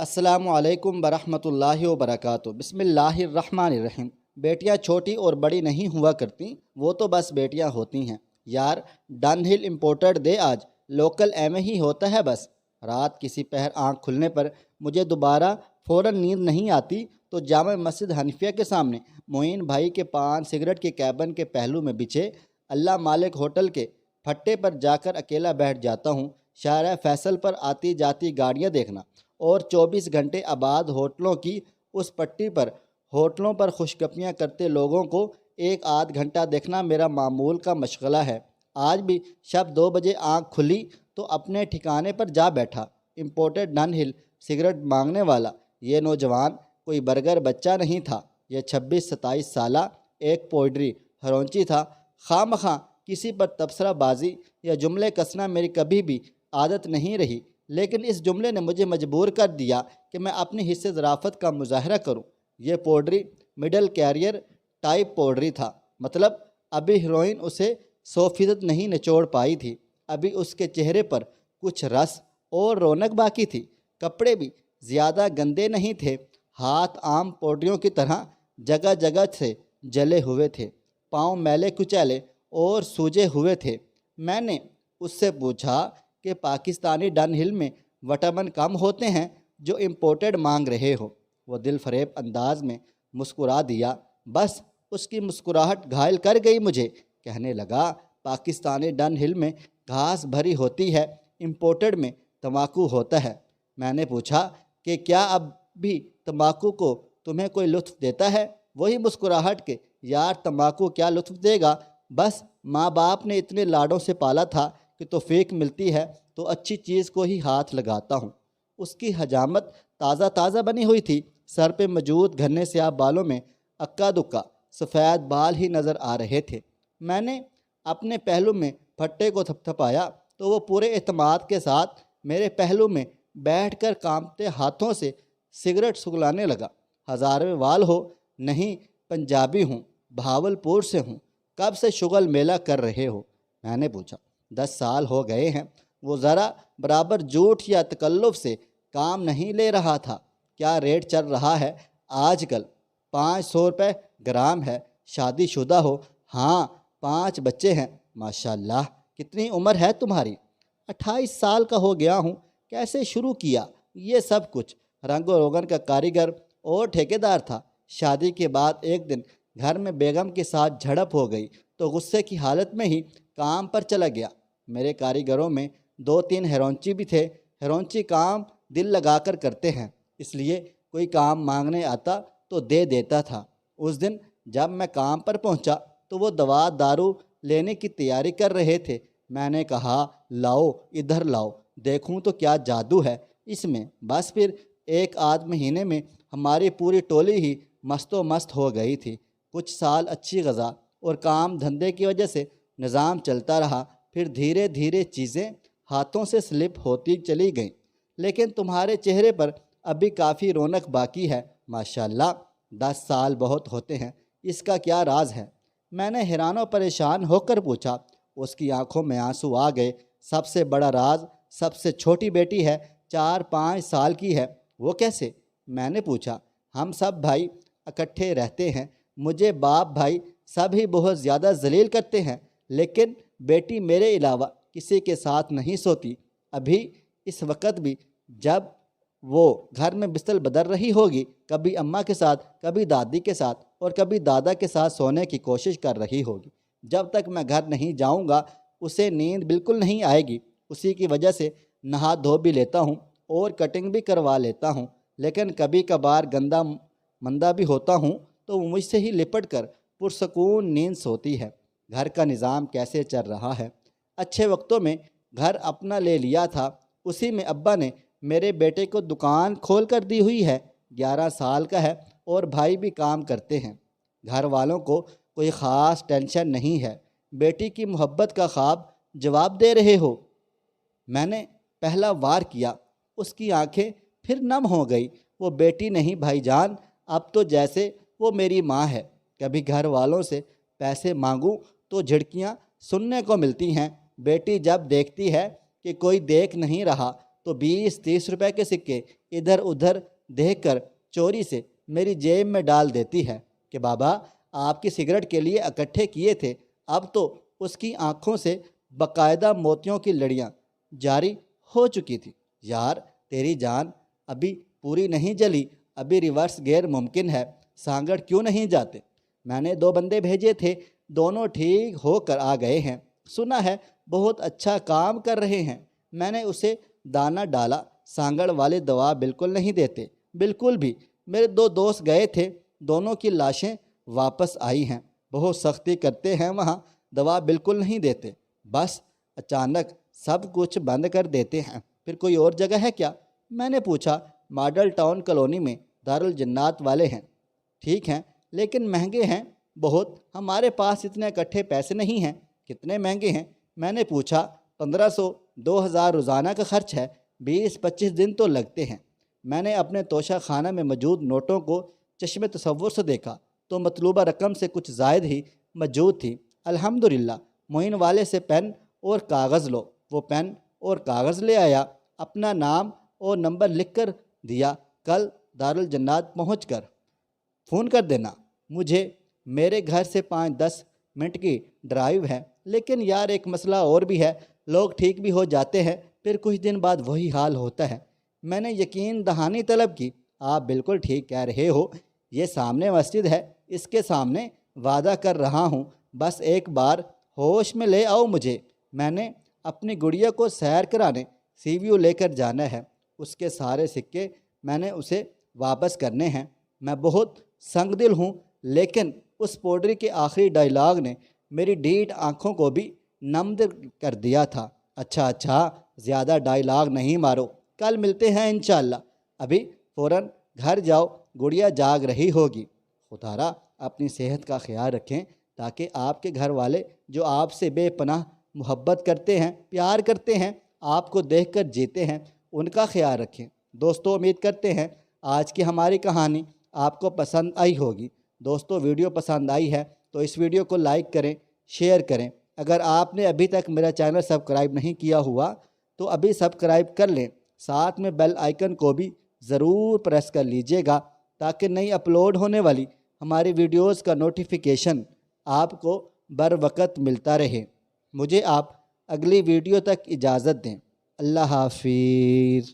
अस्सलामु अलैकुम वरहमतुल्लाहि वबरकातुहू। बिस्मिल्लाहिर्रहमानिर्रहीम। बेटियां छोटी और बड़ी नहीं हुआ करती, वो तो बस बेटियां होती हैं। यार डनहिल इम्पोर्टेड दे आज, लोकल एम ही होता है बस। रात किसी पहर आँख खुलने पर मुझे दोबारा फ़ौरन नींद नहीं आती तो जामा मस्जिद हनीफिया के सामने मोइन भाई के पान सिगरेट के कैबिन के पहलू में बिछे अल्लाह मालिक होटल के फट्टे पर जाकर अकेला बैठ जाता हूँ। शायरा फैसल पर आती जाती गाड़ियाँ देखना और 24 घंटे आबाद होटलों की उस पट्टी पर होटलों पर खुशगपियाँ करते लोगों को एक आध घंटा देखना मेरा मामूल का मशगला है। आज भी शब 2 बजे आँख खुली तो अपने ठिकाने पर जा बैठा। इम्पोर्टेड डनहिल सिगरेट मांगने वाला ये नौजवान कोई बर्गर बच्चा नहीं था। ये 26-27 साला एक पोइट्री हरौंची था। खामखा किसी पर तबसराबाजी या जुमले कसना मेरी कभी भी आदत नहीं रही, लेकिन इस जुमले ने मुझे मजबूर कर दिया कि मैं अपनी हिस्से ज़राफ़त का मुज़ाहरा करूं। ये पोड्री मिडल कैरियर टाइप पोड्री था, मतलब अभी हीरोइन उसे 100% नहीं निचोड़ पाई थी। अभी उसके चेहरे पर कुछ रस और रौनक बाकी थी। कपड़े भी ज़्यादा गंदे नहीं थे। हाथ आम पोड्रियों की तरह जगह जगह से जले हुए थे। पाँव मैले कुचैले और सूजे हुए थे। मैंने उससे पूछा कि पाकिस्तानी डनहिल में विटामिन कम होते हैं जो इम्पोर्टेड मांग रहे हो। वो दिल फरेब अंदाज में मुस्कुरा दिया। बस उसकी मुस्कुराहट घायल कर गई मुझे। कहने लगा, पाकिस्तानी डनहिल में घास भरी होती है, इम्पोर्टेड में तम्बाकू होता है। मैंने पूछा कि क्या अब भी तम्बाकू को तुम्हें कोई लुत्फ़ देता है? वही मुस्कुराहट के, यार तम्बाकू क्या लुत्फ़ देगा, बस माँ बाप ने इतने लाडों से पाला था कि तौफीक मिलती है तो अच्छी चीज़ को ही हाथ लगाता हूँ। उसकी हजामत ताज़ा ताज़ा बनी हुई थी। सर पे मौजूद घने स्याह बालों में अक्का दुक्का सफ़ेद बाल ही नज़र आ रहे थे। मैंने अपने पहलू में फट्टे को थपथपाया तो वो पूरे एतमाद के साथ मेरे पहलू में बैठकर कांपते हाथों से सिगरेट सुगलाने लगा। हज़ारवें वाल हो? नहीं, पंजाबी हूँ, भावलपुर से हूँ। कब से शुगल मेला कर रहे हो? मैंने पूछा। 10 साल हो गए हैं। वो ज़रा बराबर झूठ या तकल्लुफ़ से काम नहीं ले रहा था। क्या रेट चल रहा है आजकल? 500 रुपये ग्राम है। शादीशुदा हो? हाँ, 5 बच्चे हैं। माशाल्लाह। कितनी उम्र है तुम्हारी? 28 साल का हो गया हूँ। कैसे शुरू किया ये सब कुछ? रंगो रोगन का कारीगर और ठेकेदार था। शादी के बाद एक दिन घर में बेगम के साथ झड़प हो गई तो गुस्से की हालत में ही काम पर चला गया। मेरे कारीगरों में 2-3 हेरोंची भी थे। हेरोंची काम दिल लगाकर करते हैं, इसलिए कोई काम मांगने आता तो दे देता था। उस दिन जब मैं काम पर पहुंचा तो वो दवा दारू लेने की तैयारी कर रहे थे। मैंने कहा, लाओ इधर लाओ, देखूं तो क्या जादू है इसमें। बस फिर एक आध महीने में हमारी पूरी टोली ही मस्तो मस्त हो गई थी। कुछ साल अच्छी ग़ज़ा और काम धंधे की वजह से निज़ाम चलता रहा। फिर धीरे धीरे चीज़ें हाथों से स्लिप होती चली गईं। लेकिन तुम्हारे चेहरे पर अभी काफ़ी रौनक बाकी है माशाल्लाह। 10 साल बहुत होते हैं, इसका क्या राज है? मैंने हैरान परेशान होकर पूछा। उसकी आंखों में आंसू आ गए। सबसे बड़ा राज सबसे छोटी बेटी है, 4-5 साल की है। वो कैसे? मैंने पूछा। हम सब भाई इकट्ठे रहते हैं। मुझे बाप भाई सब ही बहुत ज़्यादा जलील करते हैं, लेकिन बेटी मेरे अलावा किसी के साथ नहीं सोती। अभी इस वक्त भी जब वो घर में बिस्तर बदल रही होगी, कभी अम्मा के साथ, कभी दादी के साथ और कभी दादा के साथ सोने की कोशिश कर रही होगी। जब तक मैं घर नहीं जाऊंगा उसे नींद बिल्कुल नहीं आएगी। उसी की वजह से नहा धो भी लेता हूँ और कटिंग भी करवा लेता हूँ, लेकिन कभी कभार गंदा मंदा भी होता हूँ तो मुझसे ही लिपट कर पुरसकून नींद सोती है। घर का निज़ाम कैसे चल रहा है? अच्छे वक्तों में घर अपना ले लिया था, उसी में अब्बा ने मेरे बेटे को दुकान खोल कर दी हुई है। 11 साल का है और भाई भी काम करते हैं। घर वालों को कोई ख़ास टेंशन नहीं है। बेटी की मोहब्बत का ख्वाब जवाब दे रहे हो? मैंने पहला वार किया। उसकी आंखें फिर नम हो गई। वो बेटी नहीं भाईजान, अब तो जैसे वो मेरी माँ है। कभी घर वालों से पैसे मांगूं तो झिड़कियाँ सुनने को मिलती हैं। बेटी जब देखती है कि कोई देख नहीं रहा तो 20-30 रुपए के सिक्के इधर उधर देख कर चोरी से मेरी जेब में डाल देती है कि बाबा आपकी सिगरेट के लिए इकट्ठे किए थे। अब तो उसकी आंखों से बाकायदा मोतियों की लड़ियाँ जारी हो चुकी थी। यार तेरी जान अभी पूरी नहीं जली, अभी रिवर्स गियर मुमकिन है, सांगड़ क्यों नहीं जाते? मैंने 2 बंदे भेजे थे, दोनों ठीक होकर आ गए हैं। सुना है बहुत अच्छा काम कर रहे हैं। मैंने उसे दाना डाला, सांगड़ वाले दवा बिल्कुल नहीं देते, बिल्कुल भी। मेरे 2 दोस्त गए थे, दोनों की लाशें वापस आई हैं। बहुत सख्ती करते हैं वहाँ, दवा बिल्कुल नहीं देते, बस अचानक सब कुछ बंद कर देते हैं। फिर कोई और जगह है क्या? मैंने पूछा। मॉडल टाउन कॉलोनी में दारुल जन्नात वाले हैं। ठीक हैं लेकिन महंगे हैं बहुत, हमारे पास इतने इकट्ठे पैसे नहीं हैं। कितने महंगे हैं? मैंने पूछा। 1500-2000 रोज़ाना का खर्च है, 20-25 दिन तो लगते हैं। मैंने अपने तोशा खाना में मौजूद नोटों को चश्मे तसव्वुर से देखा तो मतलूबा रकम से कुछ ज़ायद ही मौजूद थी। अल्हम्दुलिल्लाह। मोइन वाले से पेन और कागज़ लो। वो पेन और कागज़ ले आया, अपना नाम और नंबर लिख कर दिया। कल दारुल जन्नात पहुँच कर फ़ोन कर देना मुझे। मेरे घर से 5-10 मिनट की ड्राइव है। लेकिन यार एक मसला और भी है, लोग ठीक भी हो जाते हैं फिर कुछ दिन बाद वही हाल होता है। मैंने यकीन दहानी तलब की। आप बिल्कुल ठीक कह रहे हो, ये सामने मस्जिद है, इसके सामने वादा कर रहा हूँ, बस एक बार होश में ले आओ मुझे। मैंने अपनी गुड़िया को सैर कराने सीवीयू लेकर जाना है, उसके सारे सिक्के मैंने उसे वापस करने हैं। मैं बहुत संगदिल हूँ, लेकिन उस पोड्री के आखिरी डायलॉग ने मेरी डीठ आँखों को भी नम कर दिया था। अच्छा, ज़्यादा डायलॉग नहीं मारो, कल मिलते हैं इंशाअल्लाह। अभी फ़ौरन घर जाओ, गुड़िया जाग रही होगी। खुदारा अपनी सेहत का ख्याल रखें ताकि आपके घर वाले जो आपसे बेपनाह मोहब्बत करते हैं, प्यार करते हैं, आपको देखकर जीते हैं, उनका ख्याल रखें। दोस्तों उम्मीद करते हैं आज की हमारी कहानी आपको पसंद आई होगी। दोस्तों वीडियो पसंद आई है तो इस वीडियो को लाइक करें, शेयर करें। अगर आपने अभी तक मेरा चैनल सब्सक्राइब नहीं किया हुआ तो अभी सब्सक्राइब कर लें, साथ में बेल आइकन को भी ज़रूर प्रेस कर लीजिएगा ताकि नई अपलोड होने वाली हमारी वीडियोज़ का नोटिफिकेशन आपको बर वक़्त मिलता रहे। मुझे आप अगली वीडियो तक इजाज़त दें। अल्लाह हाफिज़।